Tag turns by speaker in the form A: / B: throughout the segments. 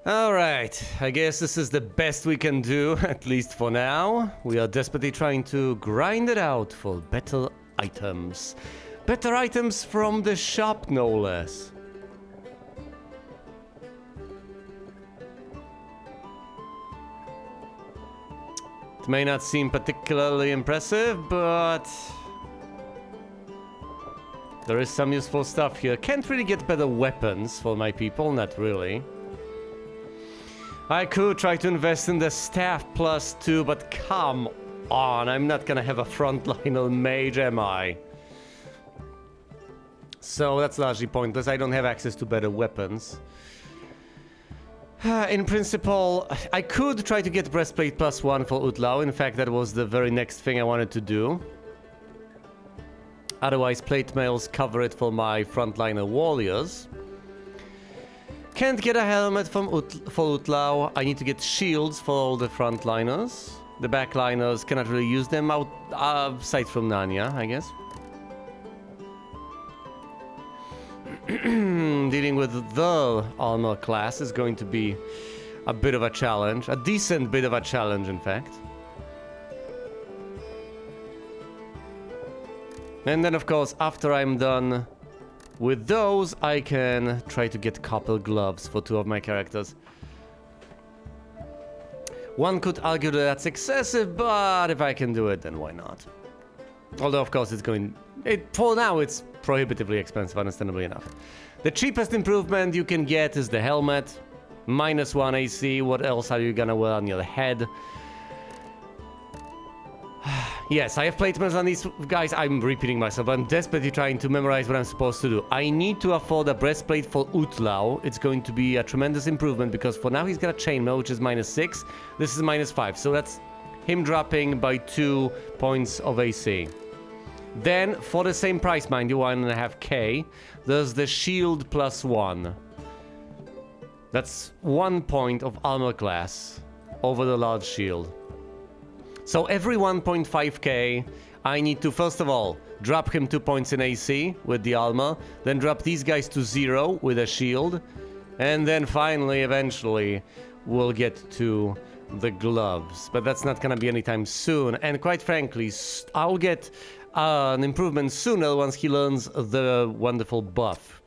A: Alright, I guess this is the best we can do, at least for now. We are desperately trying to grind it out for better items. Better items from the shop, no less. It may not seem particularly impressive, but there is some useful stuff here. Can't really get better weapons for my people, not really. I could try to invest in the staff +2, but come on, I'm not gonna have a frontliner mage, am I? So that's largely pointless. I don't have access to better weapons. In principle, I could try to get breastplate +1 for Utlau. In fact, that was the very next thing I wanted to do. Otherwise, plate mails cover it for my frontliner warriors. Can't get a helmet for Utlau. I need to get shields for all the frontliners. The backliners cannot really use them aside from Nanya, I guess. Dealing with the armor class is going to be a bit of a challenge. A decent bit of a challenge, in fact. And then, of course, after I'm done with those, I can try to get couple gloves for 2 of my characters. One could argue that that's excessive, but if I can do it, then why not? Although, of course, for now, it's prohibitively expensive, understandably enough. The cheapest improvement you can get is the helmet. -1 AC. What else are you gonna wear on your head? Yes, I have placements on these guys. I'm repeating myself. I'm desperately trying to memorize what I'm supposed to do. I need to afford a breastplate for Utlau. It's going to be a tremendous improvement because for now he's got a chainmail, which is -6. This is -5, so that's him dropping by 2 points of AC. Then, for the same price, mind you, 1.5k, there's the shield +1. That's 1 point of armor class over the large shield. So every 1.5k, I need to, first of all, drop him 2 points in AC with the armor, then drop these guys to 0 with a shield, and then finally, eventually, we'll get to the gloves. But that's not gonna be anytime soon, and quite frankly, I'll get an improvement sooner once he learns the wonderful buff.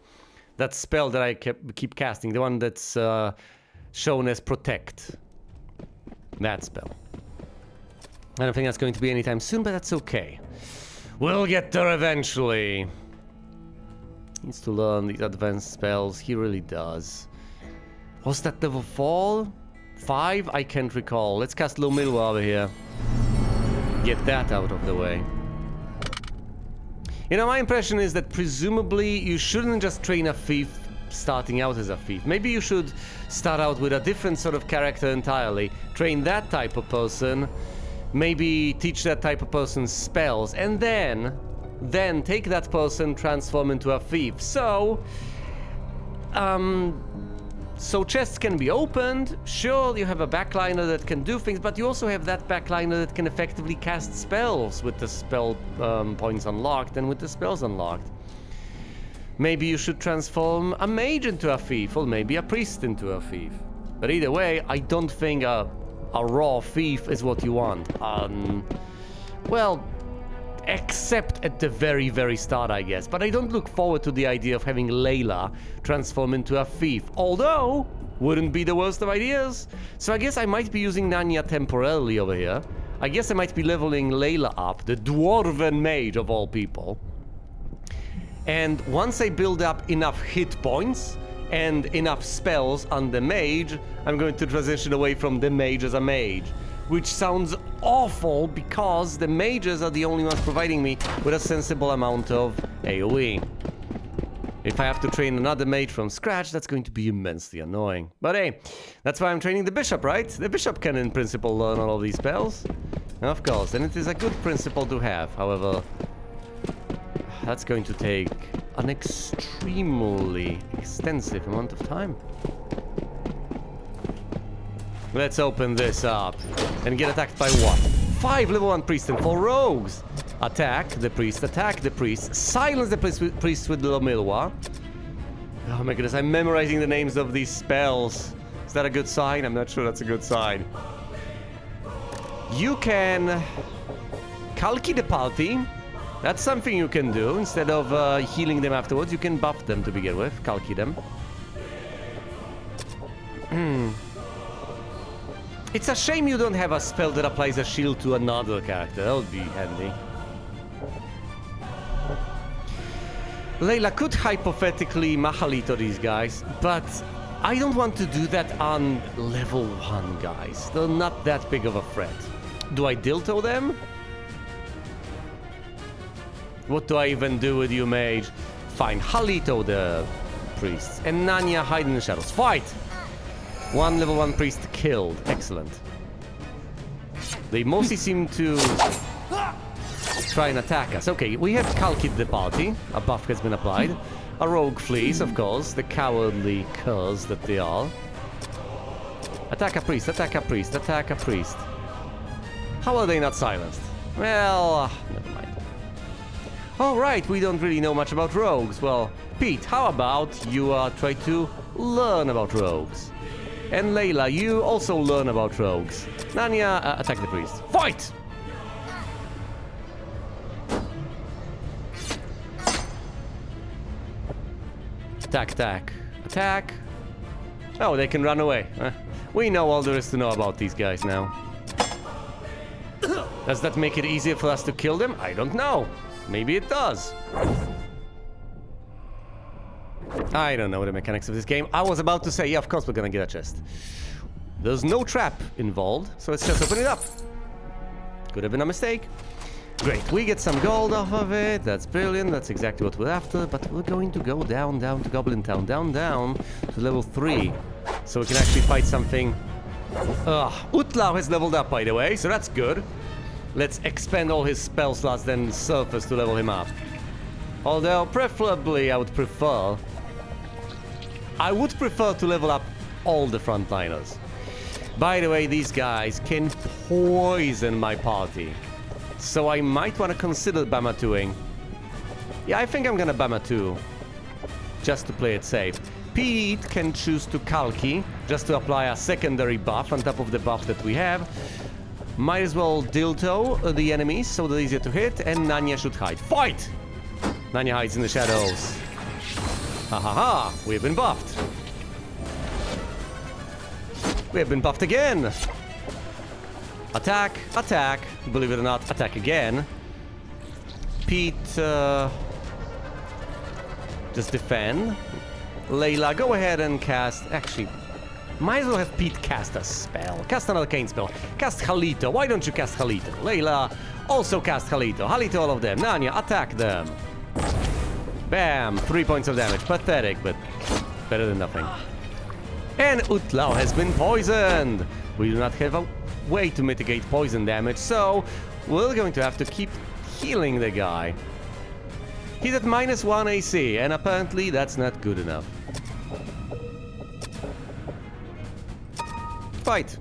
A: That spell that I keep casting, the one that's shown as Protect. That spell. I don't think that's going to be anytime soon, but that's okay. We'll get there eventually. Needs to learn these advanced spells. He really does. Was that level 4? 5? I can't recall. Let's cast Lomilwa over here. Get that out of the way. You know, my impression is that presumably you shouldn't just train a thief starting out as a thief. Maybe you should start out with a different sort of character entirely. Train that type of person. Maybe teach that type of person spells, and then take that person, transform into a thief. So chests can be opened. Sure, you have a backliner that can do things, but you also have that backliner that can effectively cast spells with the spell points unlocked and with the spells unlocked. Maybe you should transform a mage into a thief, or maybe a priest into a thief. But either way, I don't think a raw thief is what you want. Well, except at the very, very start, I guess. But I don't look forward to the idea of having Layla transform into a thief. Although, wouldn't be the worst of ideas. So I guess I might be using Nanya temporarily over here. I guess I might be leveling Layla up, the dwarven mage of all people. And once I build up enough hit points and enough spells on the mage, I'm going to transition away from the mage as a mage. Which sounds awful because the mages are the only ones providing me with a sensible amount of AoE. If I have to train another mage from scratch, that's going to be immensely annoying. But hey, that's why I'm training the bishop, right? The bishop can in principle learn all of these spells. Of course, and it is a good principle to have. However, that's going to take an extremely extensive amount of time. Let's open this up and get attacked by what? 5 level 1 priests and 4 rogues. Attack the priest, silence the priest with Lomilwa. Oh my goodness, I'm memorizing the names of these spells. that a good sign? I'm not sure that's a good sign. You can Kalki the party. That's something you can do. Instead of healing them afterwards, you can buff them to begin with. Kalki them. It's a shame you don't have a spell that applies a shield to another character. That would be handy. Layla could hypothetically Mahalito these guys, but I don't want to do that on level 1 guys. They're not that big of a threat. Do I dilto them? What do I even do with you, mage? Fine, Halito the priest, and Nanya hide in the shadows. Fight! One level 1 priest killed. Excellent. They mostly seem to try and attack us. Okay, we have Kalkid the party. A buff has been applied. A rogue flees, of course, the cowardly curs that they are. Attack a priest, attack a priest, attack a priest. How are they not silenced? Well, never mind. Alright, we don't really know much about rogues. Well, Pete, how about you try to learn about rogues? And Layla, you also learn about rogues. Nanya, attack the priest. Fight! Attack, attack, attack. Oh, they can run away. We know all there is to know about these guys now. Does that make it easier for us to kill them? I don't know. Maybe it does. I don't know the mechanics of this game. I was about to say, yeah, of course we're gonna get a chest. There's no trap involved, so let's just open it up. Could have been a mistake. Great, we get some gold off of it. That's brilliant. That's exactly what we're after. But we're going to go down to Goblin Town. Down to level 3. So we can actually fight something. Utlau has leveled up, by the way, so that's good. Let's expand all his spell slots, then surface to level him up. Although, preferably, I would prefer to level up all the frontliners. By the way, these guys can poison my party. So I might want to consider Bama-2ing. Yeah, I think I'm gonna Bama-2. Just to play it safe. Pete can choose to Kalki, just to apply a secondary buff on top of the buff that we have. Might as well dilto the enemies so they're easier to hit, and Nanya should hide. Fight! Nanya hides in the shadows. Ha ha ha! We have been buffed. We have been buffed again! Attack, attack, believe it or not, attack again. Pete, just defend. Layla, go ahead and cast, actually, might as well have Pete cast a spell. Cast another Cane spell. Cast Halito, why don't you cast Halito? Layla, also cast Halito. Halito all of them. Nanya, attack them. Bam, 3 points of damage. Pathetic, but better than nothing. And Utlau has been poisoned. We do not have a way to mitigate poison damage, so we're going to have to keep healing the guy. He's at -1 AC, and apparently that's not good enough. Fight!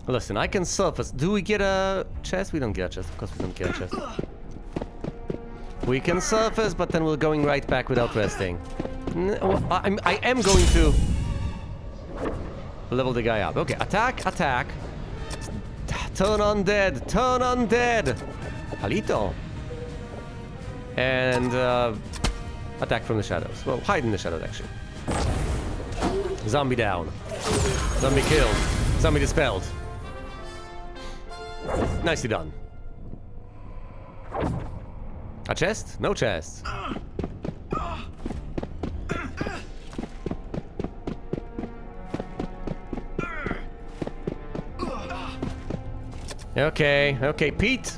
A: Listen, I can surface. Do we get a chest? We don't get a chest. Of course we don't get a chest. We can surface, but then we're going right back without resting. I am going to level the guy up. Okay, attack, attack. Turn undead, turn undead. Halito. And attack from the shadows. Well, hide in the shadows, actually. Zombie down. Zombie killed. Zombie dispelled. Nicely done. A chest? No chest. Okay, okay, Pete.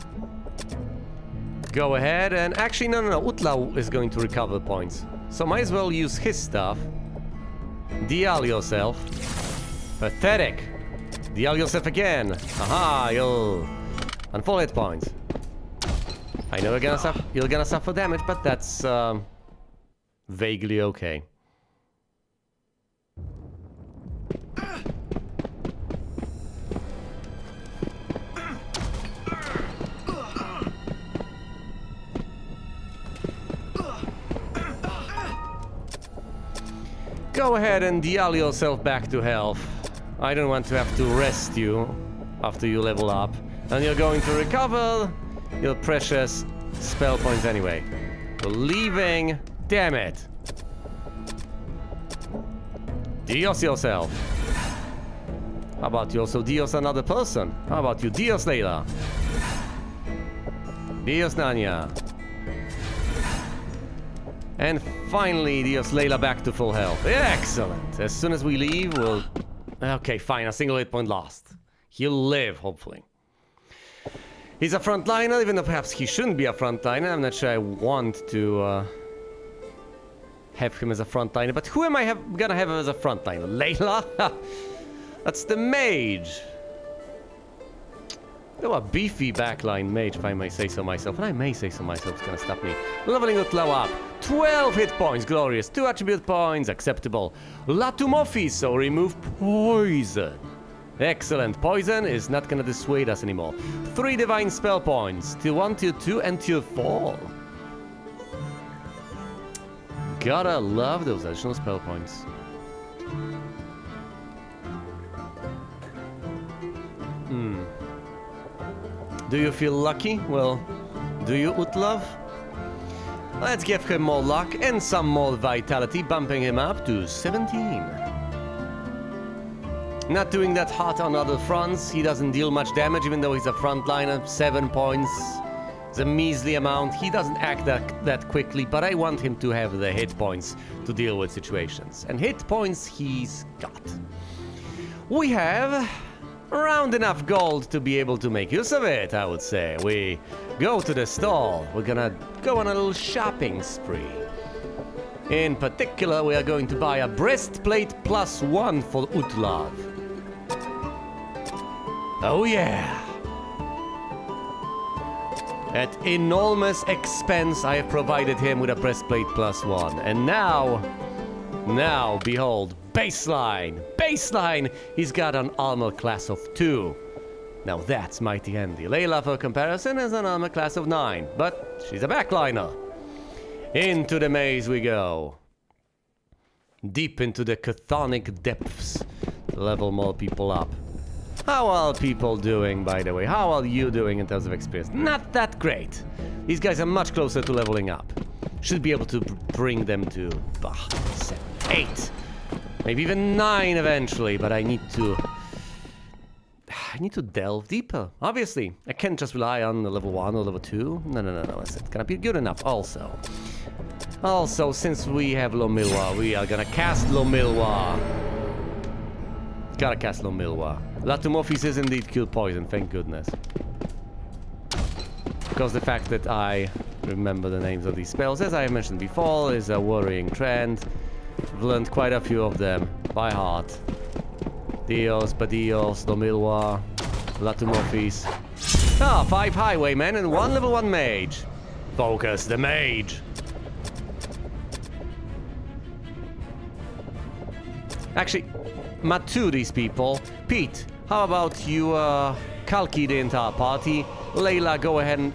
A: Go ahead and actually, no. Utlau is going to recover points. So might as well use his stuff. Deal yourself. Pathetic. Deal yourself again. Aha, you'll... on full hit points. I know you're gonna suffer damage, but that's vaguely okay. Go ahead and deal yourself back to health. I don't want to have to rest you after you level up. And you're going to recover your precious spell points anyway. You're leaving. Damn it. Dios yourself. How about you also Dios another person? How about you Dios Layla? Dios Nanya. And finally Dios Layla back to full health. Excellent. As soon as we leave, we'll... Okay, fine. A single hit point lost. He'll live, hopefully. He's a frontliner, even though perhaps he shouldn't be a frontliner. I'm not sure I want to have him as a frontliner. But who am I gonna have as a frontliner? Layla? That's the mage. Oh, a beefy backline mage, if I may say so myself. And I may say so myself, it's gonna stop me. Leveling Utlau up. 12 hit points, glorious. 2 attribute points, acceptable. Latumofis, so remove poison. Excellent. Poison is not gonna dissuade us anymore. 3 divine spell points. Tier 1, tier 2, and tier 4. Gotta love those additional spell points. Do you feel lucky? Well, do you, Utlav? Let's give him more luck and some more vitality, bumping him up to 17. Not doing that hot on other fronts. He doesn't deal much damage, even though he's a frontliner. 7 points. It's a measly amount. He doesn't act that quickly, but I want him to have the hit points to deal with situations. And hit points he's got. We have around enough gold to be able to make use of it, I would say. We go to the stall. We're gonna go on a little shopping spree. In particular, we are going to buy a breastplate +1 for Utlav. Oh yeah! At enormous expense, I have provided him with a breastplate +1. And now, behold, baseline! Baseline! He's got an armor class of 2. Now that's mighty handy. Layla, for comparison, is an armor class of 9. But she's a backliner. Into the maze we go. Deep into the chthonic depths. To level more people up. How are people doing, by the way? How are you doing in terms of experience? Not that great. These guys are much closer to leveling up. Should be able to bring them to 7, 8. Maybe even 9 eventually, but I need to delve deeper. Obviously, I can't just rely on the level 1 or level 2. No. It's gonna be good enough also. Also, since we have Lomilwa, we are gonna cast Lomilwa. Gotta cast Lomilwa. Latumofis is indeed kill poison, thank goodness. Because the fact that I remember the names of these spells, as I mentioned before, is a worrying trend. I've learned quite a few of them by heart. Dios, Badios, Lomilwa, Latumofis. 5 highwaymen and 1 level 1 mage. Focus the mage. Actually, Matu these people. Pete, how about you Kalki the entire party? Layla, go ahead and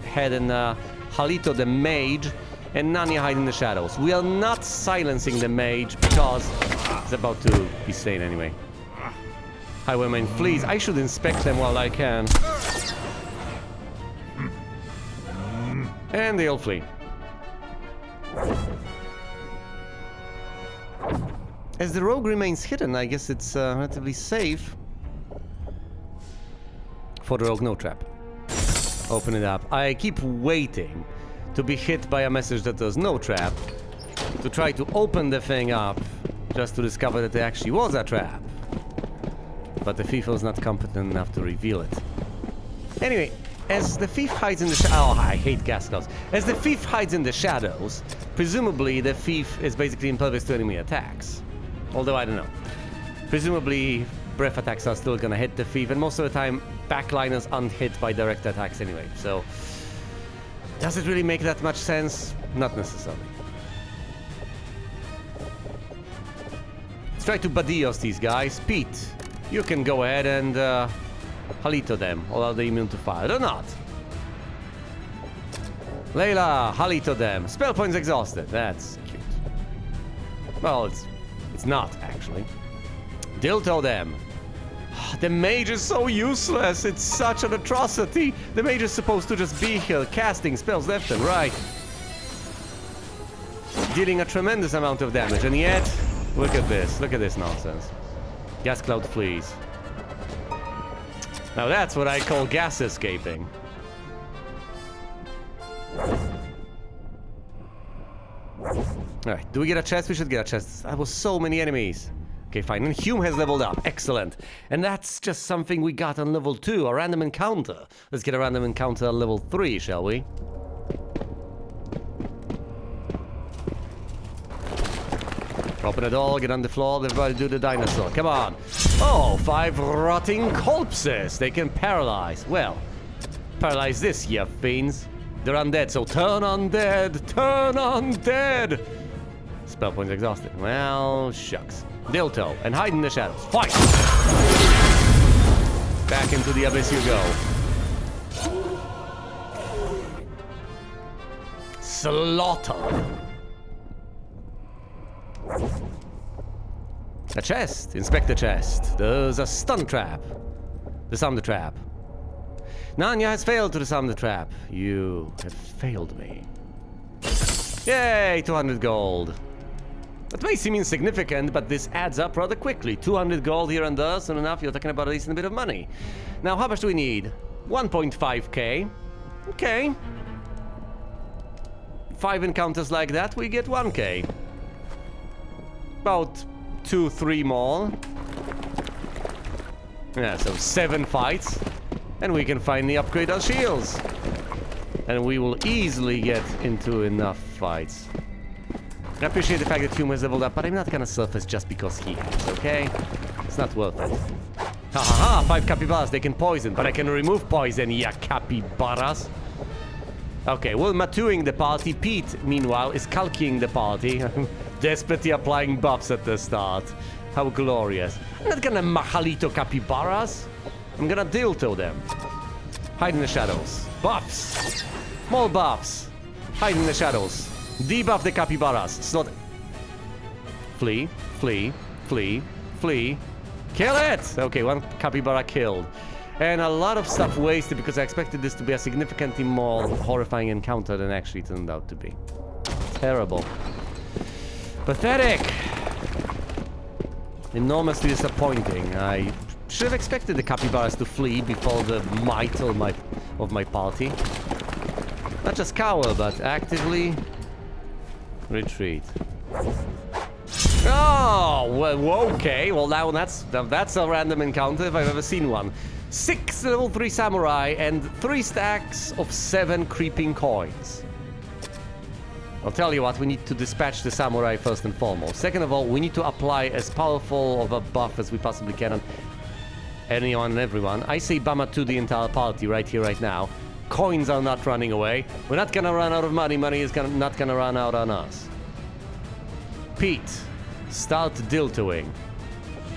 A: Halito the mage, and Nanya hide in the shadows. We are not silencing the mage because he's about to be slain anyway. Highwaymen, please, I should inspect them while I can. And they all flee. As the rogue remains hidden, I guess it's relatively safe. For the rogue, no trap. Open it up. I keep waiting to be hit by a message that there's no trap, to try to open the thing up, just to discover that there actually was a trap. But the thief was not competent enough to reveal it. Anyway, as the thief hides in the oh, I hate gas clouds. As the thief hides in the shadows, presumably the thief is basically impervious to enemy attacks. Although I don't know. Presumably breath attacks are still gonna hit the thief, and most of the time backliners aren't hit by direct attacks anyway, so does it really make that much sense? Not necessarily. Let's try to Badios these guys. Pete, you can go ahead and Halito them, or are they immune to fire? They're not. Layla, Halito them. Spell points exhausted. That's cute. Well, it's It's not, actually. Dilto them. The mage is so useless. It's such an atrocity. The mage is supposed to just be here, casting spells left and right. Dealing a tremendous amount of damage, and yet, look at this. Look at this nonsense. Gas cloud flees. Now that's what I call gas escaping. Alright, do we get a chest? We should get a chest. That was so many enemies. Okay, fine. And Hume has leveled up. Excellent. And that's just something we got on level 2, a random encounter. Let's get a random encounter on level 3, shall we? Open the door, get on the floor, everybody do the dinosaur. Come on. Oh, 5 rotting corpses. They can paralyze. Well, paralyze this, you fiends. They're undead, so turn undead! Turn undead! Spell points exhausted. Well, shucks. Dilto, and hide in the shadows. Fight! Back into the abyss you go. Slaughter! A chest. Inspect the chest. There's a stun trap. Disarm the trap. Nanya has failed to disarm the trap. You have failed me. Yay! 200 gold. That may seem insignificant, but this adds up rather quickly. 200 gold here and there, soon enough you're talking about a decent bit of money. Now, how much do we need? 1.5k. Okay. 5 encounters like that, we get 1k. About 2-3 more. Yeah, so 7 fights. And we can finally upgrade our shields. And we will easily get into enough fights. I appreciate the fact that Hume has leveled up, but I'm not gonna surface just because he has, okay? It's not worth it. Ha ha ha! 5 capybaras, they can poison, but I can remove poison, ya capybaras. Okay, well, maturing the party. Pete, meanwhile, is calking the party. Desperately applying buffs at the start. How glorious. I'm not gonna Mahalito capybaras. I'm gonna dilto them. Hide in the shadows. Buffs! More buffs! Hide in the shadows. Debuff the capybaras. Slot. Flee, flee, flee, flee. Kill it! Okay, 1 capybara killed. And a lot of stuff wasted because I expected this to be a significantly more horrifying encounter than actually turned out to be. Terrible. Pathetic! Enormously disappointing. I should have expected the capybaras to flee before the might of my party. Not just cower, but actively retreat. Oh, well, okay. Well, now that's a random encounter if I've ever seen one. 6 level 3 samurai and 3 stacks of 7 creeping coins. I'll tell you what, we need to dispatch the samurai first and foremost. Second of all, we need to apply as powerful of a buff as we possibly can on anyone and everyone. I say Bama to the entire party right here, right now. Coins are not running away. We're not gonna run out of money. Money is not gonna run out on us. Pete, start diltoing.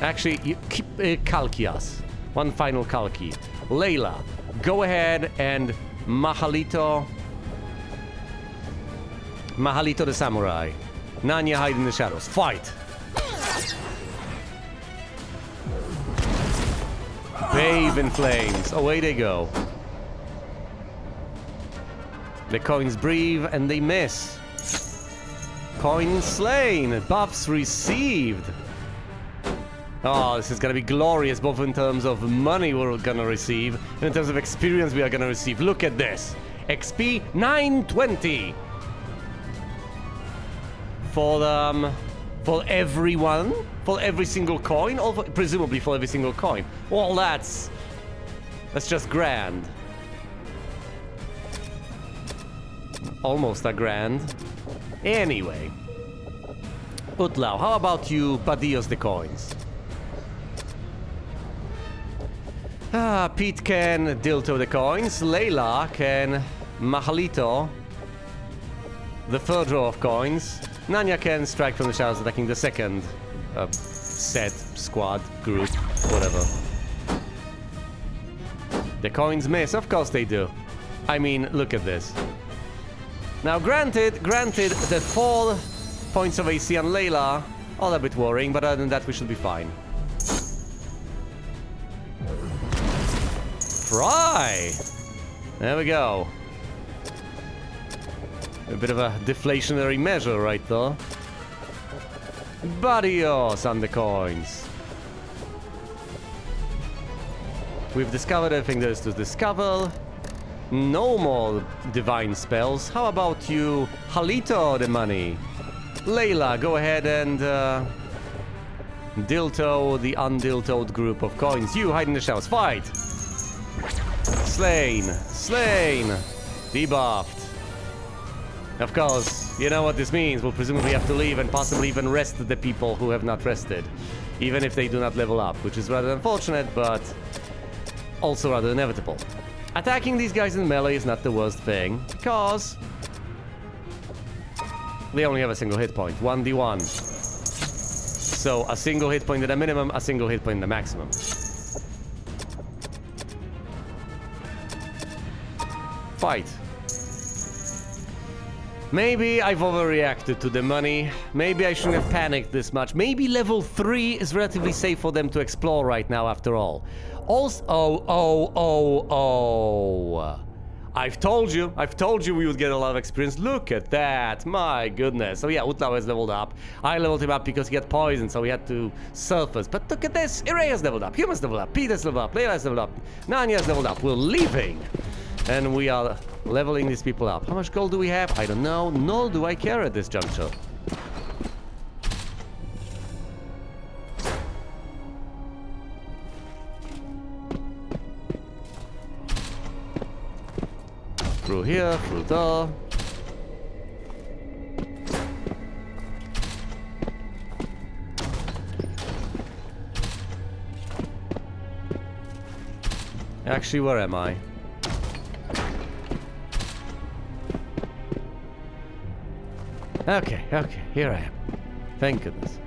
A: Actually, you keep Kalkias. One final Kalki. Layla, go ahead and Mahalito the samurai. Nanya, hide in the shadows. Fight! Bathe in flames. Away they go. The coins breathe and they miss. Coin slain. Buffs received. Oh, this is gonna be glorious, both in terms of money we're gonna receive and in terms of experience we are gonna receive. Look at this. XP 920. For everyone? For every single coin? Or presumably for every single coin. Well, that's just grand. Almost a grand. Anyway. Utlau, how about you Padillos the coins? Pete can dilto the coins. Layla can Mahalito the third row of coins. Nanya can strike from the shadows, attacking the second set, squad, group, whatever. The coins miss, of course they do. I mean, look at this. Now, granted, the 4 points of AC on Layla All a bit worrying, but other than that, we should be fine. Fry! There we go. A bit of a deflationary measure right there. Barrios on the coins. We've discovered everything there is to discover. No more divine spells. How about you, Halito, the money? Layla, go ahead and dilto the undiltoed group of coins. You hide in the shadows. Fight! Slain. Slain. Debuffed. Of course, you know what this means. We'll presumably have to leave and possibly even rest the people who have not rested. Even if they do not level up, which is rather unfortunate, but also rather inevitable. Attacking these guys in melee is not the worst thing, because they only have a single hit point, 1d1. So a single hit point at a minimum, a single hit point at a maximum. Fight. Maybe I've overreacted to the money. Maybe I shouldn't have panicked this much. Maybe level 3 is relatively safe for them to explore right now after all. Also, I've told you we would get a lot of experience. Look at that, my goodness. So yeah, Utlau has leveled up. I leveled him up because he had poison, so we had to surface. But look at this, Irei has leveled up, Human's leveled up, Peter's leveled up, Leila has leveled up, Nanya's leveled up. We're leaving. And we are leveling these people up. How much gold do we have? I don't know, nor do I care at this juncture. Through here, through there. Actually, where am I? Okay, here I am. Thank goodness.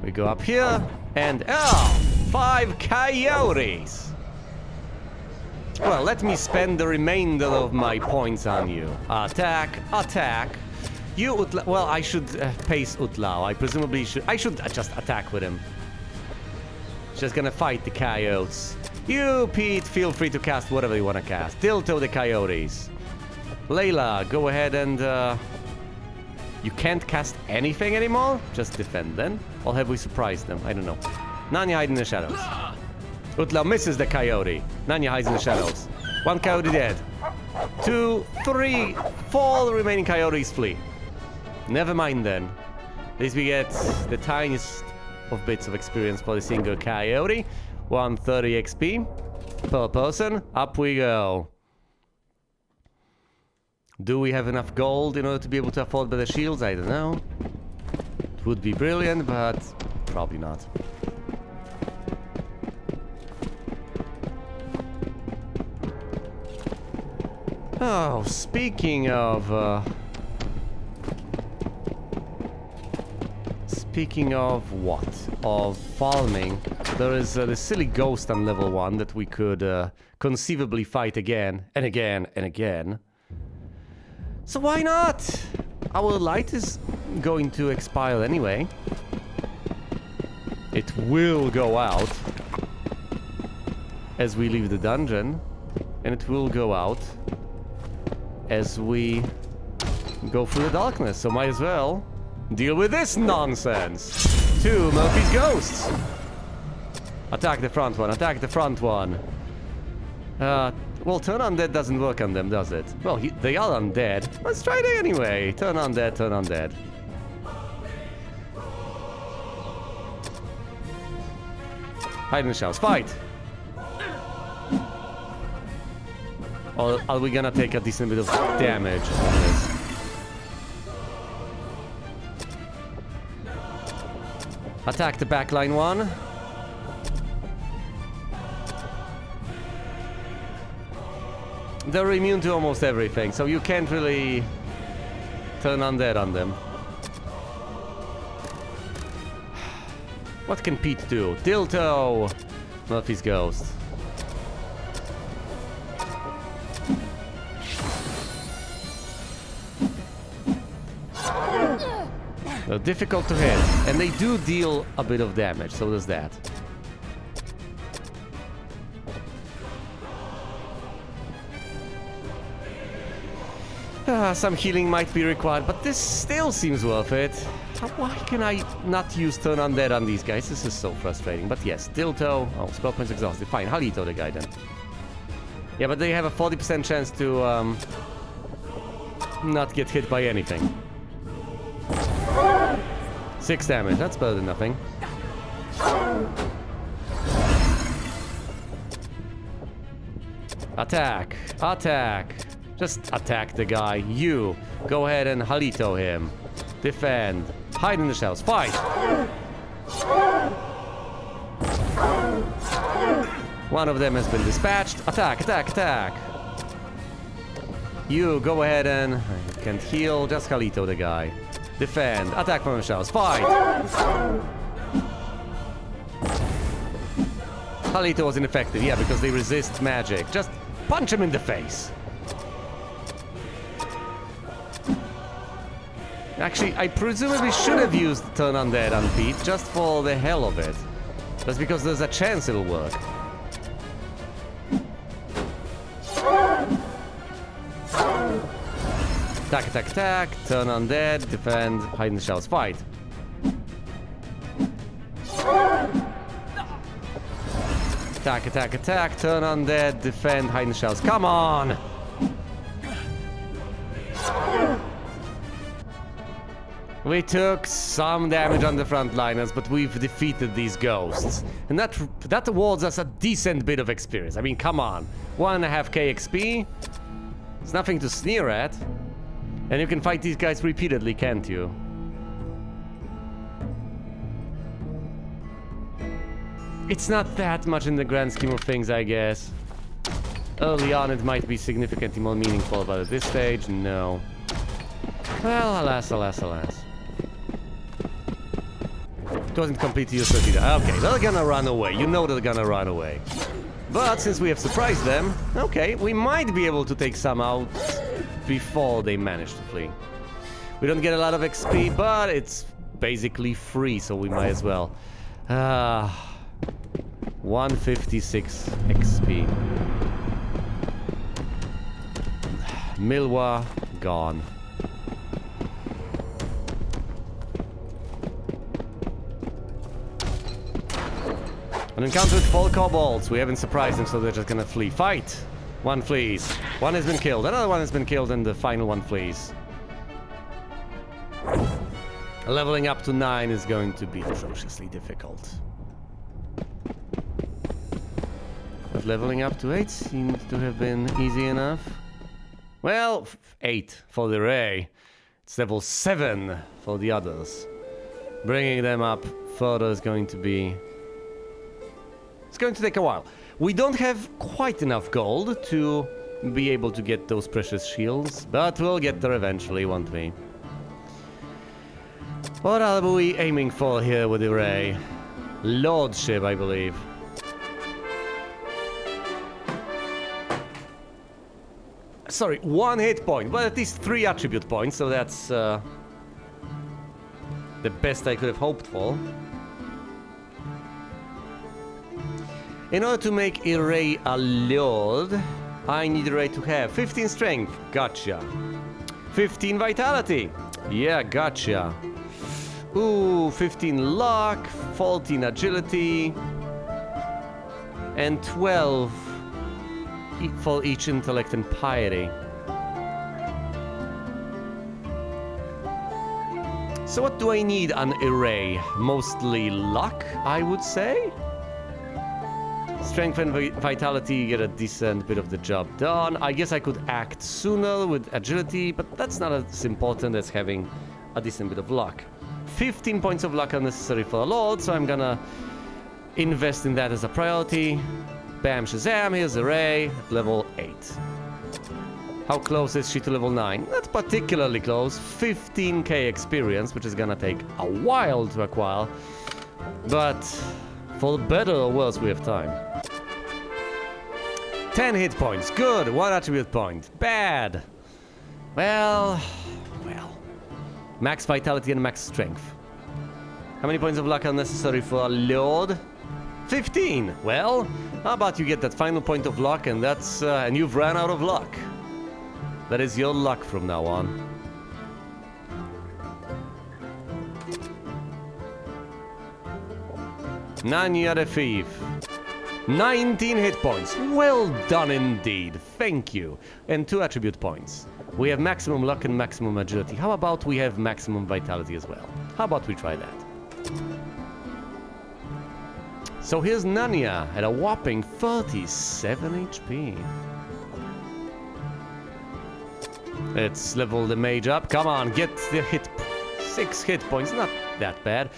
A: We go up here, and 5 coyotes! Well, let me spend the remainder of my points on you. Attack, attack. You, Utla. Well, I should pace Utlau. I presumably should. I should just attack with him. Just gonna fight the coyotes. You, Pete, feel free to cast whatever you want to cast. Dilto the coyotes. Layla, go ahead and. You can't cast anything anymore? Just defend then? Or have we surprised them? I don't know. Nanya hide in the shadows. Utlau misses the coyote. Nanya hides in the shadows. 1 coyote dead. 2, 3, 4 remaining coyotes flee. Never mind then. At least we get the tiniest of bits of experience for the single coyote. 130 XP per person. Up we go. Do we have enough gold in order to be able to afford better shields? I don't know. It would be brilliant, but probably not. Oh, speaking of what? Of farming. There is this silly ghost on level 1 that we could conceivably fight again and again and again. So why not? Our light is going to expire anyway. It will go out as we leave the dungeon, and it will go out as we go through the darkness. So might as well deal with this nonsense. 2 Murphy's ghosts. Attack the front one. Attack the front one. Well, turn undead doesn't work on them, does it? Well, they are undead. Let's try it anyway. Turn undead, turn undead. Hide in the shadows. Fight! Or are we gonna take a decent bit of damage on this? Attack the backline one. They're immune to almost everything, so you can't really turn undead on them. What can Pete do? Dilto! Murphy's ghost. They're difficult to hit, and they do deal a bit of damage, so there's that. Some healing might be required, but this still seems worth it. Why can I not use Turn Undead on these guys? This is so frustrating. But yes, Dilto. Oh, spell points exhausted. Fine, Halito the guy then. Yeah, but they have a 40% chance to not get hit by anything. 6 damage, that's better than nothing. Attack! Attack! Just attack the guy. You, go ahead and Halito him. Defend. Hide in the shells. Fight! One of them has been dispatched. Attack, attack, attack! You, go ahead and... I can't heal, just Halito the guy. Defend. Attack from the shells. Fight! Halito was ineffective, yeah, because they resist magic. Just punch him in the face. Actually, I presumably should have used Turn Undead on Pete just for the hell of it. Just because there's a chance it'll work. Attack, attack, attack. Turn Undead. Defend. Hide in the shells. Fight. Attack, attack, attack. Turn Undead. Defend. Hide in the shells. Come on! We took some damage on the frontliners, but we've defeated these ghosts. And that awards us a decent bit of experience. I mean, come on. 1.5k XP? It's nothing to sneer at. And you can fight these guys repeatedly, can't you? It's not that much in the grand scheme of things, I guess. Early on, it might be significantly more meaningful, but at this stage, no. Well, alas, alas, alas. It wasn't completely useless either. Okay, they're gonna run away. You know they're gonna run away. But since we have surprised them, okay, we might be able to take some out before they manage to flee. We don't get a lot of XP, but it's basically free, so we might as well. 156 XP. Milwa gone. An encounter with 4 kobolds. We haven't surprised them, so they're just gonna flee. Fight! One flees. One has been killed. Another one has been killed, and the final one flees. Leveling up to 9 is going to be atrociously difficult. But leveling up to 8 seems to have been easy enough. Well, 8 for the Ray. It's level 7 for the others. Bringing them up further is going to be... It's going to take a while. We don't have quite enough gold to be able to get those precious shields, but we'll get there eventually, won't we? What are we aiming for here with the Ray? Lordship, I believe. Sorry, 1 hit point, but at least 3 attribute points, so that's the best I could have hoped for. In order to make a Ray a Lord, I need a Ray to have 15 strength, gotcha. 15 vitality, yeah, gotcha. Ooh, 15 luck, 14 agility, and 12 for each intellect and piety. So what do I need on a Ray? Mostly luck, I would say. Strength and vitality get a decent bit of the job done. I guess I could act sooner with agility, but that's not as important as having a decent bit of luck. 15 points of luck are necessary for a Lord, so I'm gonna invest in that as a priority. Bam, shazam, here's a Ray, level 8. How close is she to level 9? Not particularly close. 15k experience, which is gonna take a while to acquire. But for better or worse, we have time. 10 hit points, good. 1 attribute point, bad. Well. Max vitality and max strength. How many points of luck are necessary for a load? 15! Well, how about you get that final point of luck and that's... and you've ran out of luck. That is your luck from now on. Nanya the Thief. 19 hit points. Well done indeed. Thank you. And 2 attribute points. We have maximum luck and maximum agility. How about we have maximum vitality as well? How about we try that? So here's Nanya at a whopping 37 HP. Let's level the mage up. Come on, get the 6 hit points. Not that bad.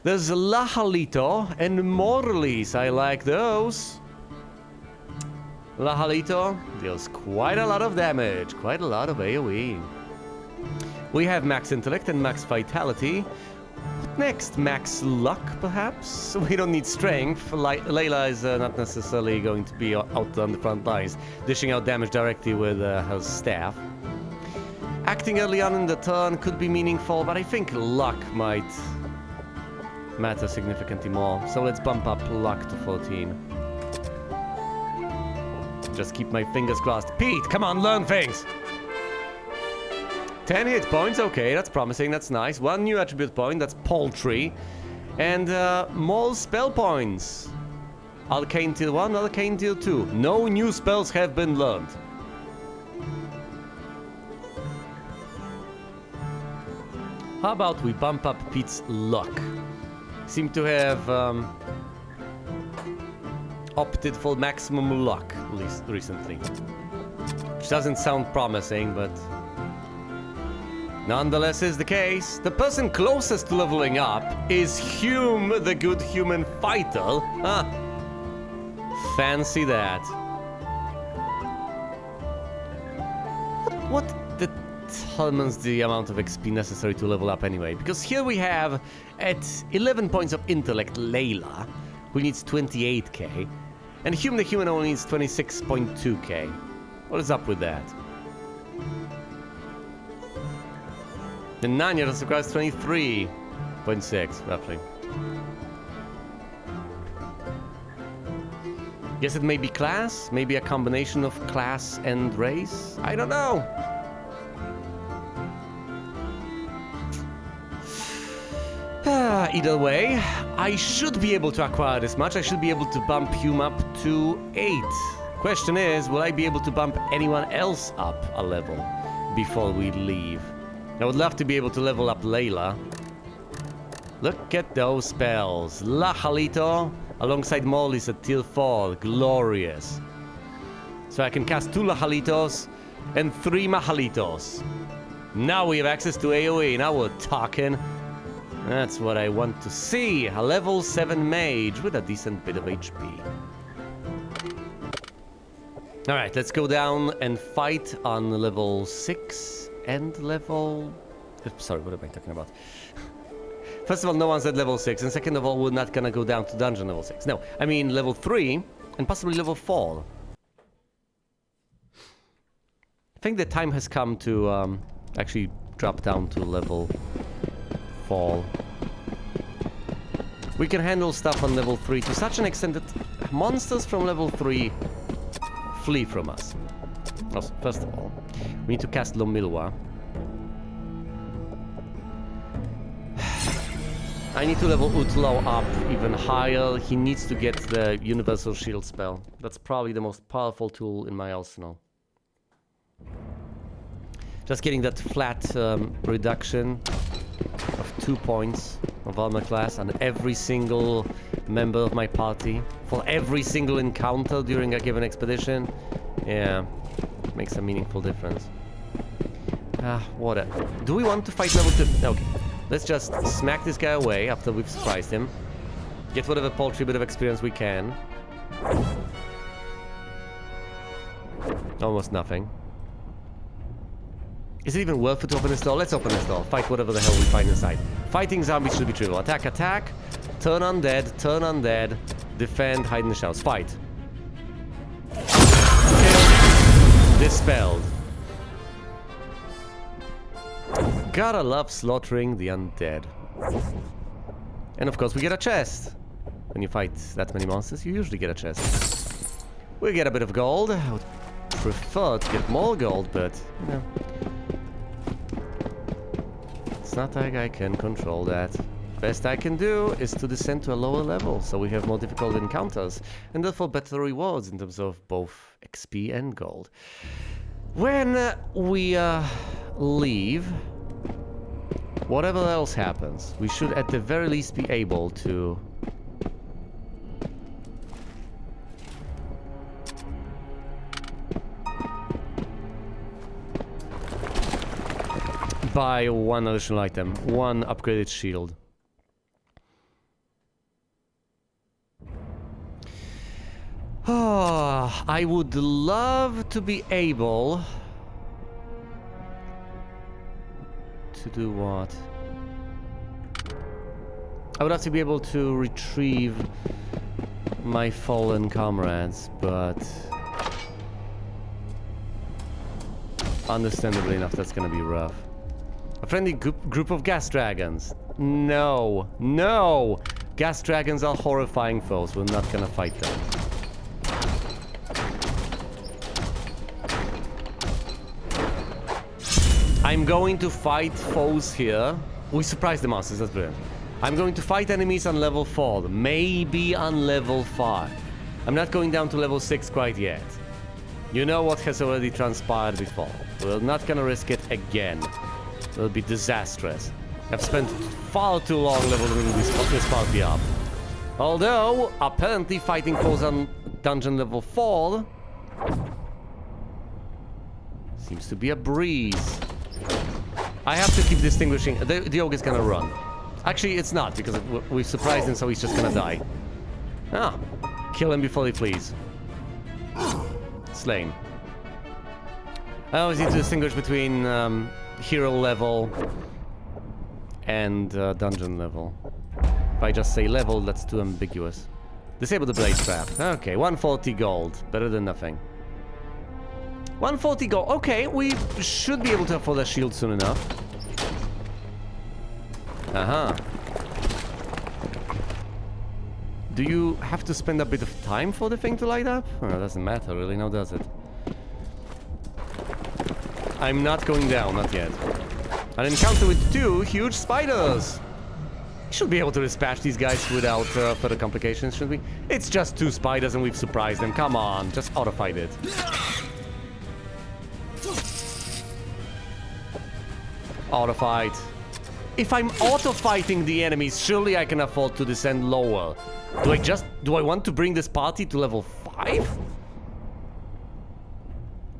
A: There's Lahalito and Morlis. I like those. Lahalito deals quite a lot of damage. Quite a lot of AoE. We have max intellect and max vitality. What next? Max luck, perhaps? We don't need strength. Layla is not necessarily going to be out on the front lines, dishing out damage directly with her staff. Acting early on in the turn could be meaningful, but I think luck might matter significantly more. So let's bump up luck to 14. Just keep my fingers crossed. Pete, come on, learn things! 10 hit points, okay, that's promising, that's nice. 1 new attribute point, that's paltry. And more spell points. Arcane tier 1, Arcane tier 2. No new spells have been learned. How about we bump up Pete's luck? Seem to have opted for maximum luck recently. Which doesn't sound promising, but nonetheless is the case. The person closest to leveling up is Hume, the good human fighter. Huh. Fancy that. What determines the amount of XP necessary to level up anyway? Because here we have, at 11 points of intellect, Layla, who needs 28k, and Hume the human only needs 26.2k. What is up with that? The Nanya just requires 23.6, roughly. Guess it may be class? Maybe a combination of class and race? I don't know! Either way, I should be able to acquire this much. I should be able to bump Hume up to 8. Question is, will I be able to bump anyone else up a level before we leave? I would love to be able to level up Layla. Look at those spells. Lahalito alongside Molly's at tier 4. Glorious. So I can cast 2 Lahalitos and 3 Mahalitos. Now we have access to AoE. Now we're talking. That's what I want to see. A level 7 mage with a decent bit of HP. Alright, let's go down and fight on level 6 and level... Sorry, what am I talking about? First of all, no one's at level 6, and second of all, we're not gonna go down to dungeon level 6. No, I mean level 3 and possibly level 4. I think the time has come to actually drop down to level 4. We can handle stuff on level 3 to such an extent that monsters from level 3 flee from us. Well, first of all, we need to cast Lomilwa. I need to level Utlau up even higher. He needs to get the Universal Shield spell. That's probably the most powerful tool in my arsenal. Just getting that flat reduction of 2 points of armor class on every single member of my party for every single encounter during a given expedition. Yeah, makes a meaningful difference. Whatever. Do we want to fight level 2? Okay. Let's just smack this guy away after we've surprised him. Get whatever paltry bit of experience we can. Almost nothing. Is it even worth it to open this door? Let's open this door. Fight whatever the hell we find inside. Fighting zombies should be trivial. Attack, attack. Turn undead, turn undead. Defend, hide in the shadows. Fight. Killed. Dispelled. Gotta love slaughtering the undead. And of course we get a chest. When you fight that many monsters, you usually get a chest. We get a bit of gold. I would prefer to get more gold, but, you know. It's not like I can control that. Best I can do is to descend to a lower level, so we have more difficult encounters, and therefore better rewards in terms of both XP and gold. When we leave, whatever else happens, we should at the very least be able to buy one additional item, one upgraded shield. Oh, I would love to be able to do what? I would have to be able to retrieve my fallen comrades, but understandably enough, that's gonna be rough. A friendly group of gas dragons. No, no! Gas dragons are horrifying foes. We're not gonna fight them. I'm going to fight foes here. We surprised the monsters, that's brilliant. I'm going to fight enemies on level 4, maybe on level 5. I'm not going down to level 6 quite yet. You know what has already transpired before. We're not gonna risk it again. It'll be disastrous. I've spent far too long leveling this party up. Although, apparently fighting foes on dungeon level 4 seems to be a breeze. I have to keep distinguishing. The ogre is gonna run. Actually, it's not, because we've surprised him, so he's just gonna die. Ah, kill him before he flees. Slain. I always need to distinguish between hero level and dungeon level. If I just say level, that's too ambiguous. Disable the blade trap. Okay, 140 gold. Better than nothing. 140 gold. Okay, we should be able to afford a shield soon enough. Uh-huh. Do you have to spend a bit of time for the thing to light up? Oh, it doesn't matter really, now does it? I'm not going down, not yet. An encounter with 2 huge spiders! Should be able to dispatch these guys without further complications, should we? It's just 2 spiders and we've surprised them. Come on, just auto-fight it. Auto-fight. If I'm auto-fighting the enemies, surely I can afford to descend lower. Do I want to bring this party to level 5?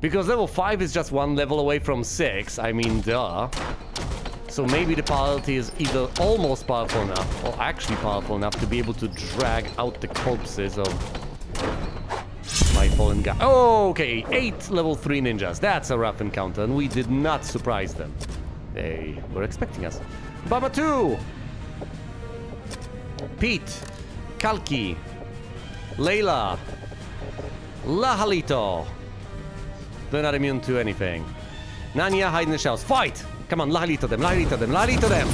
A: Because level 5 is just 1 level away from 6, I mean, duh. So maybe the party is either almost powerful enough, or actually powerful enough to be able to drag out the corpses of my fallen guy. Oh, okay, 8 level 3 ninjas. That's a rough encounter, and we did not surprise them. They were expecting us. Baba 2! Pete, Kalki, Layla, Lahalito. They're not immune to anything. Nanya, hide in the shells. Fight! Come on, Lahalito them, Lahalito them, Lahalito them!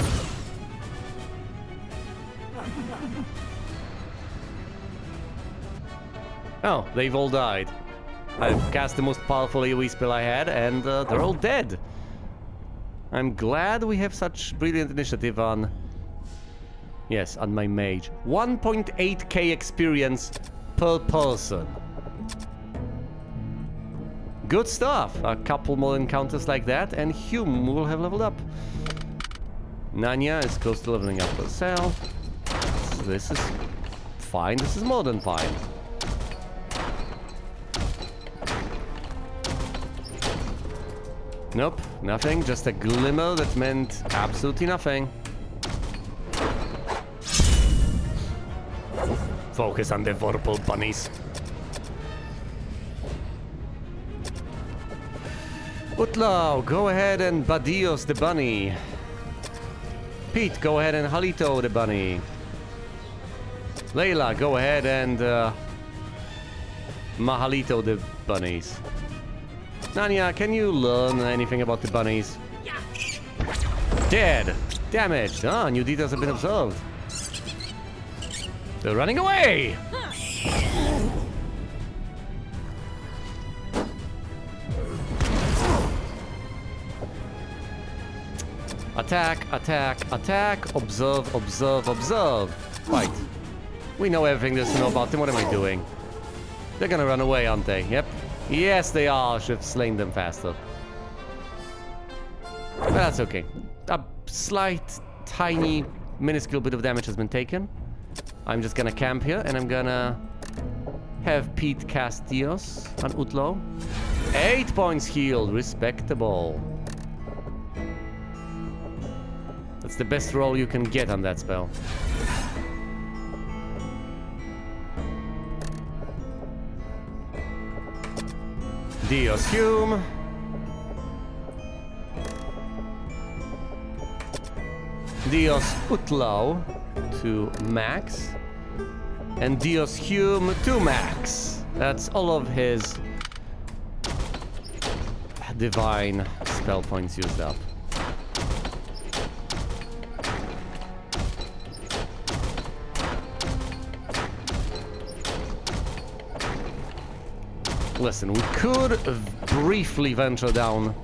A: Oh, they've all died. I've cast the most powerful AoE spell I had, and they're all dead. I'm glad we have such brilliant initiative on... Yes, on my mage. 1.8k experience per person. Good stuff. A couple more encounters like that, and Hume will have leveled up. Nanya is close to leveling up herself. This is fine. This is more than fine. Nope, nothing. Just a glimmer that meant absolutely nothing. Focus on the purple bunnies. Utlau, go ahead and Badios the bunny. Pete, go ahead and Halito the bunny. Layla, go ahead and Mahalito the bunnies. Nanya, can you learn anything about the bunnies? Dead. Damaged. Ah, new details have been observed. They're running away! Attack, attack, attack. Observe, observe, observe. Right. We know everything there's to know about them. What am I doing? They're gonna run away, aren't they? Yep. Yes, they are. I should have slain them faster. But that's okay. A slight, tiny, minuscule bit of damage has been taken. I'm just gonna camp here, and I'm gonna have Pete cast Dios on Utlo. 8 points healed. Respectable. That's the best roll you can get on that spell. Dios Hume. Dios Utlo to max. And Dios Hume to max. That's all of his divine spell points used up. Listen, we could briefly venture down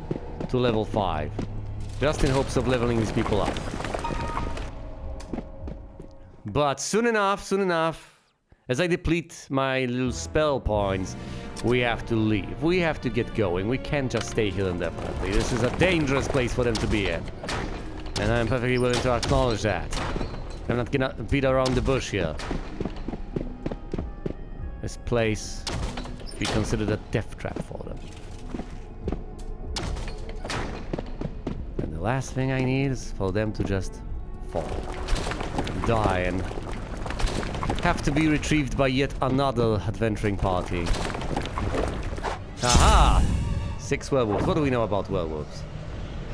A: to level 5. Just in hopes of leveling these people up. But soon enough, as I deplete my little spell points, we have to leave. We have to get going. We can't just stay here indefinitely. This is a dangerous place for them to be in. And I'm perfectly willing to acknowledge that. I'm not gonna beat around the bush here. This place be considered a death trap for them. And the last thing I need is for them to just fall. Die and have to be retrieved by yet another adventuring party. Aha! 6 werewolves. What do we know about werewolves?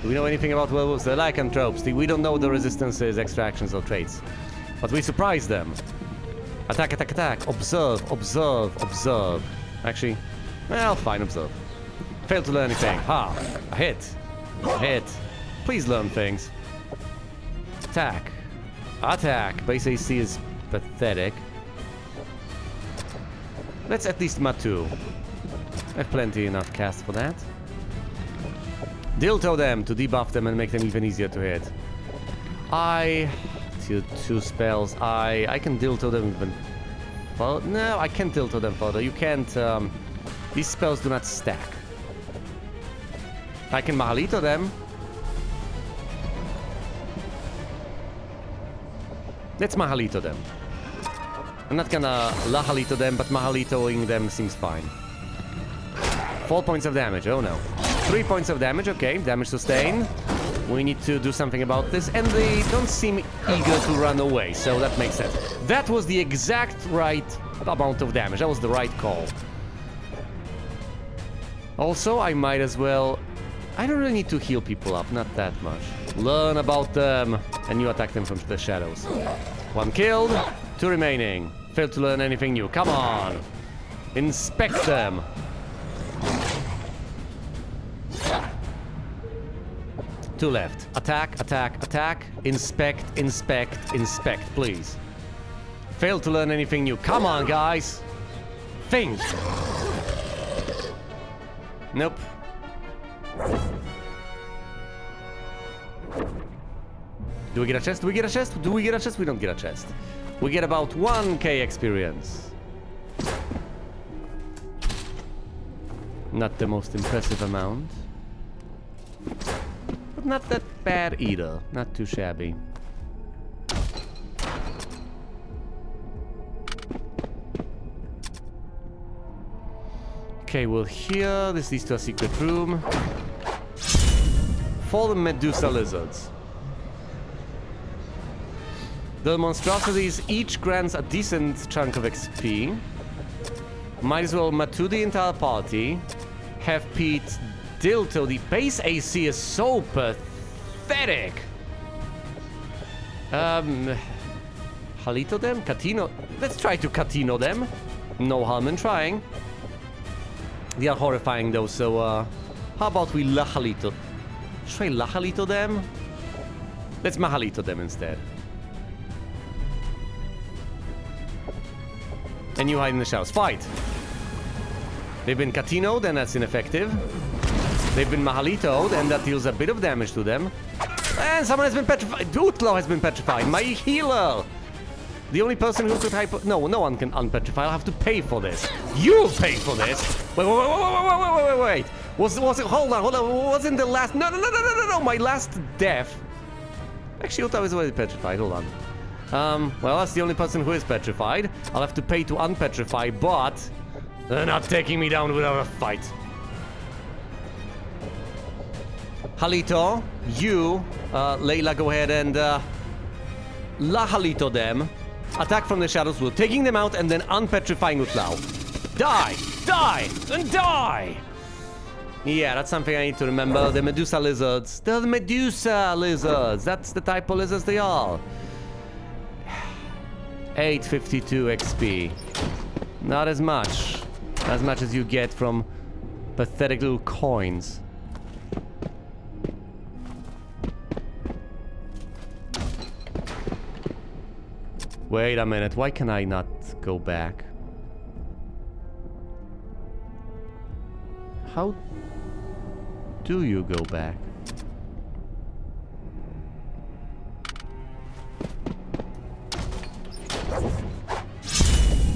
A: Do we know anything about werewolves? They're lycanthropes. We don't know the resistances, extractions, or traits. But we surprise them. Attack, attack, attack. Observe, observe, observe. Actually, well, fine, observe. Failed to learn anything. Ha! A hit. A hit. Please learn things. Attack. Attack. Base AC is pathetic. Let's at least Matu. I have plenty enough cast for that. Dilto them to debuff them and make them even easier to hit. Two spells. I can dilto them even. No, I can't dilto them further. You can't. These spells do not stack. I can Mahalito them. Let's Mahalito them. I'm not gonna Lahalito them, but Mahalitoing them seems fine. 4 points of damage. Oh no. 3 points of damage. Okay, damage sustained. We need to do something about this, and they don't seem eager to run away, so that makes sense. That was the exact right amount of damage. That was the right call. Also, I might as well... I don't really need to heal people up, not that much. Learn about them, and you attack them from the shadows. 1 killed, 2 remaining. Failed to learn anything new. Come on! Inspect them! Two left. Attack, attack, attack. Inspect, inspect, inspect, please. Failed to learn anything new. Come on, guys. Think. Nope. Do we get a chest? Do we get a chest? Do we get a chest? We don't get a chest. We get about 1k experience. Not the most impressive amount. But not that bad either. Not too shabby. Okay, well here, this leads to a secret room. For the Medusa lizards. The monstrosities each grants a decent chunk of XP. Might as well Matu the entire party. Have Pete dilto. The base AC is so pathetic. Halito them? Catino? Let's try to Catino them. No harm in trying. They are horrifying though, so how about we Lahalito? Should I Lahalito them? Let's Mahalito them instead. And you hide in the shadows. Fight! They've been Catino'd, and that's ineffective. They've been Mahalito'd, and that deals a bit of damage to them. And someone has been petrified. Utlo has been petrified. My healer! The only person who could hyper... No, no one can unpetrify. I'll have to pay for this. You'll pay for this! Wait. Was it... Hold on. Wasn't the last... No. My last death... Actually, Utlo is already petrified. Hold on. Well, that's the only person who is petrified. I'll have to pay to unpetrify, but... They're not taking me down without a fight. Halito, you, Layla, go ahead and La Halito them. Attack from the shadows, we're taking them out and then unpetrifying Utlau. Die, and die! Yeah, that's something I need to remember. The Medusa lizards. The Medusa lizards. That's the type of lizards they are. 852 XP. Not as much. As much as you get from pathetic little coins. Wait a minute, why can I not go back? How do you go back?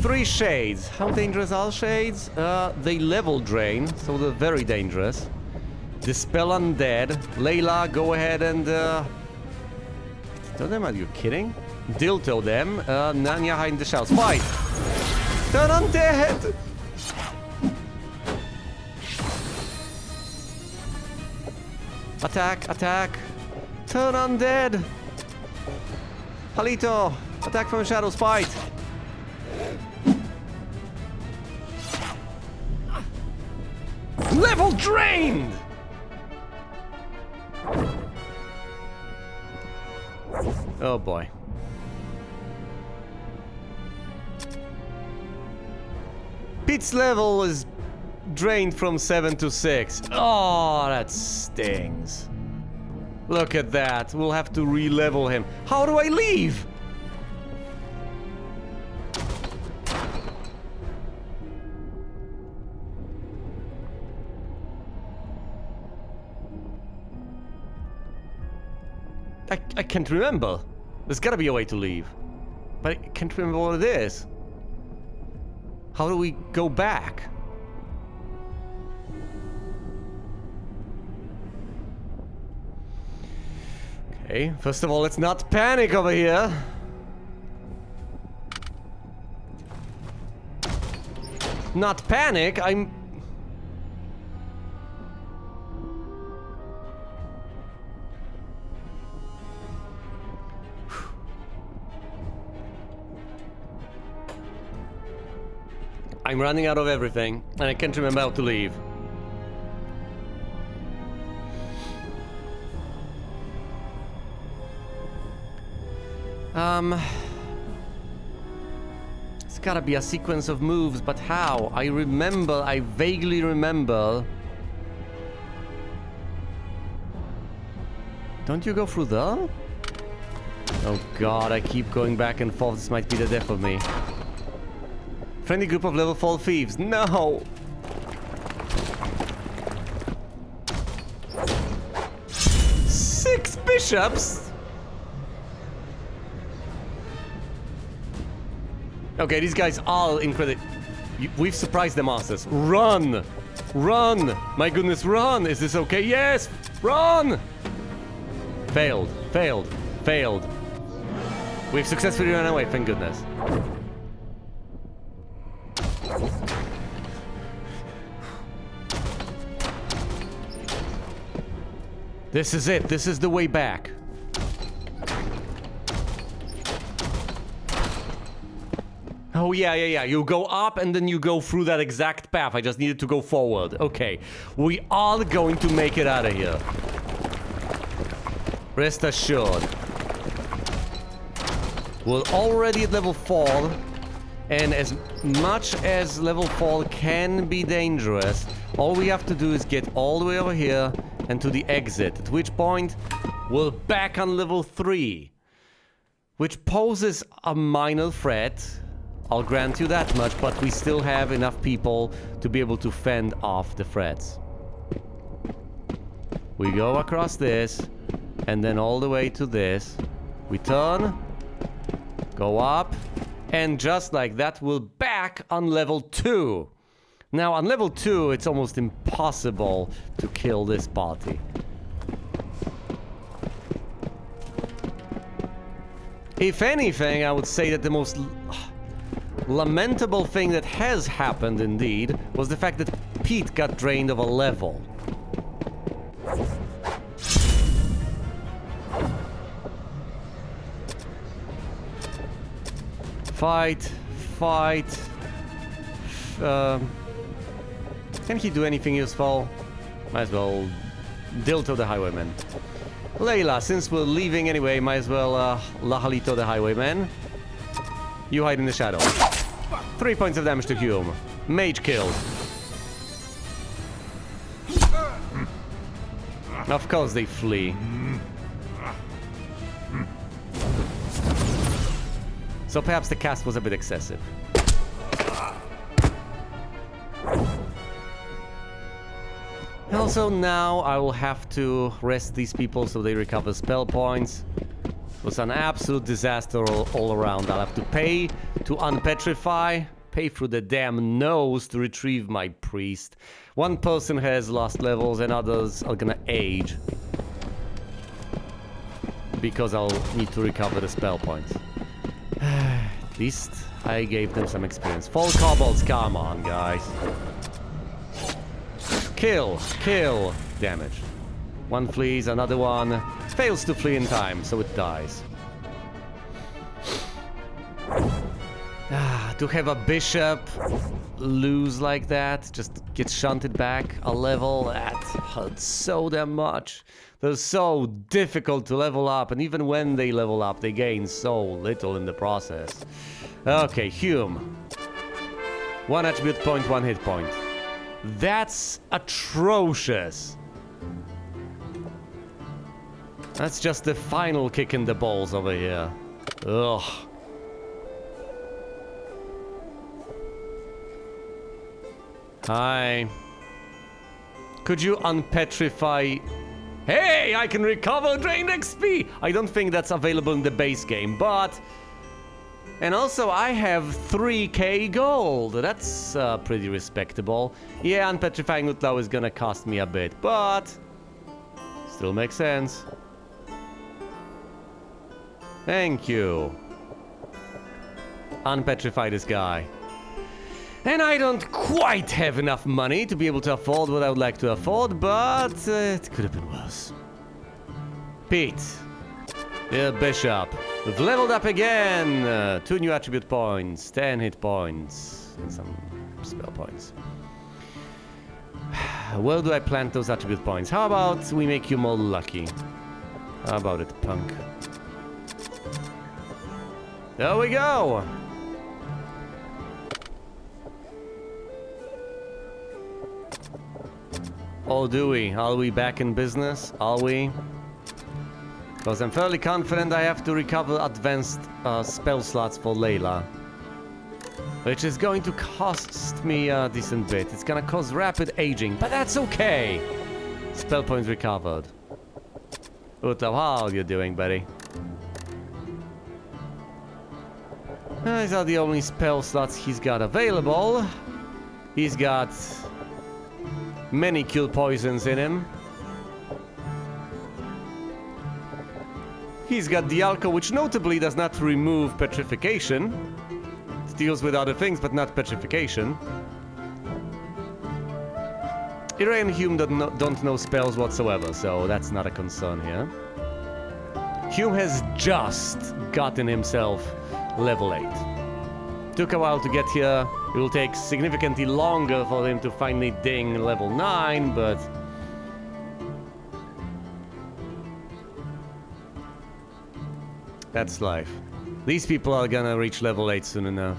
A: Three shades. How dangerous are shades? They level drain, so they're very dangerous. Dispel undead. Layla, go ahead and tell them, are you kidding? Dilto them. Nanya hide in the shadows. Fight! Turn undead! Attack! Turn undead! Halito! Attack from the shadows, fight! Level drained! Oh boy. Pete's level is drained from 7 to 6. Oh, that stings. Look at that. We'll have to re-level him. How do I leave? I can't remember. There's gotta be a way to leave. But I can't remember what it is. How do we go back? Okay, first of all, let's not panic over here. Not panic, I'm running out of everything, and I can't remember how to leave. It's gotta be a sequence of moves, but how? I vaguely remember. Don't you go through there? Oh god, I keep going back and forth. This might be the death of me. Friendly group of level 4 thieves. No! Six bishops? Okay, these guys are incredible. We've surprised the masters. Run! Run! My goodness, run! Is this okay? Yes! Run! Failed. We've successfully run away, thank goodness. This is it. This is the way back. Oh, yeah. You go up and then you go through that exact path. I just needed to go forward. Okay. We are going to make it out of here. Rest assured. We're already at level 4. And as much as level 4 can be dangerous, all we have to do is get all the way over here and to the exit, at which point we're back on level 3, which poses a minor threat. I'll grant you that much, but we still have enough people to be able to fend off the threats. We go across this, and then all the way to this. We turn, go up, and just like that, we're back on level 2. Now, on level 2, it's almost impossible to kill this party. If anything, I would say that the most lamentable thing that has happened, indeed, was the fact that Pete got drained of a level. Fight. Can he do anything useful? Might as well deal to the highwayman. Layla, since we're leaving anyway, might as well Lahalito the highwayman. You hide in the shadow. 3 points of damage to Hume. Mage killed. Of course they flee. So perhaps the cast was a bit excessive. Also, now I will have to rest these people so they recover spell points. It was an absolute disaster all around. I'll have to pay to unpetrify, pay through the damn nose to retrieve my priest. One person has lost levels and others are gonna age. Because I'll need to recover the spell points. At least I gave them some experience. 4 kobolds, come on, guys. Kill. Damage. One flees, another one fails to flee in time, so it dies. To have a bishop lose like that, just get shunted back a level, that hurts so damn much. They're so difficult to level up, and even when they level up, they gain so little in the process. Okay, Hume. 1 attribute point, 1 hit point. That's atrocious. That's just the final kick in the balls over here. Ugh. Hi. Could you unpetrify... Hey, I can recover drained XP! I don't think that's available in the base game, but... And also, I have 3k gold. That's pretty respectable. Yeah, unpetrifying Utlau is gonna cost me a bit, but... Still makes sense. Thank you. Unpetrify this guy. And I don't quite have enough money to be able to afford what I would like to afford, but it could have been worse. Pete. Yeah, Bishop. We've leveled up again. 2 new attribute points, 10 hit points, and some spell points. Where do I plant those attribute points? How about we make you more lucky? How about it, punk? There we go! Oh, do we? Are we back in business? Are we? Because I'm fairly confident I have to recover advanced spell slots for Layla. Which is going to cost me a decent bit. It's gonna cause rapid aging, but that's okay! Spell points recovered. Utlau, how are you doing, buddy? These are the only spell slots he's got available. He's got many kill poisons in him. He's got Dialco, which notably does not remove petrification. It deals with other things, but not petrification. Ira and Hume don't know spells whatsoever, so that's not a concern here. Hume has just gotten himself level 8. Took a while to get here. It will take significantly longer for him to finally ding level 9, but... that's life. These people are gonna reach level 8 soon enough.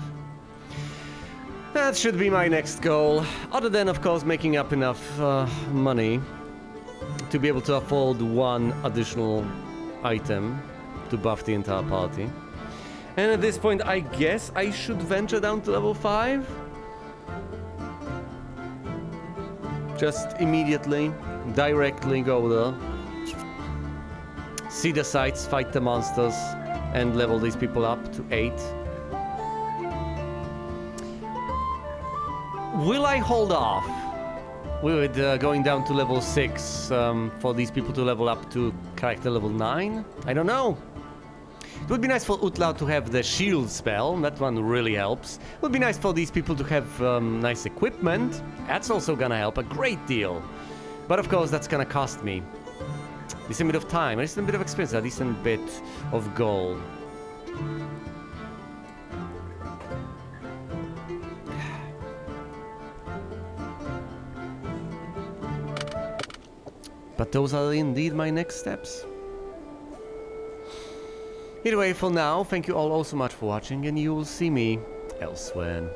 A: That should be my next goal. Other than, of course, making up enough money to be able to afford one additional item to buff the entire party. And at this point, I guess I should venture down to level 5. Just immediately, directly go there. See the sights, fight the monsters, and level these people up to 8. Will I hold off with going down to level 6 for these people to level up to character level 9? I don't know. It would be nice for Utlau to have the shield spell. That one really helps. It would be nice for these people to have nice equipment. That's also gonna help a great deal. But of course, that's gonna cost me a decent bit of time, a decent bit of expense, a decent bit of gold. But those are indeed my next steps. Anyway, for now, thank you all so much for watching, and you will see me elsewhere.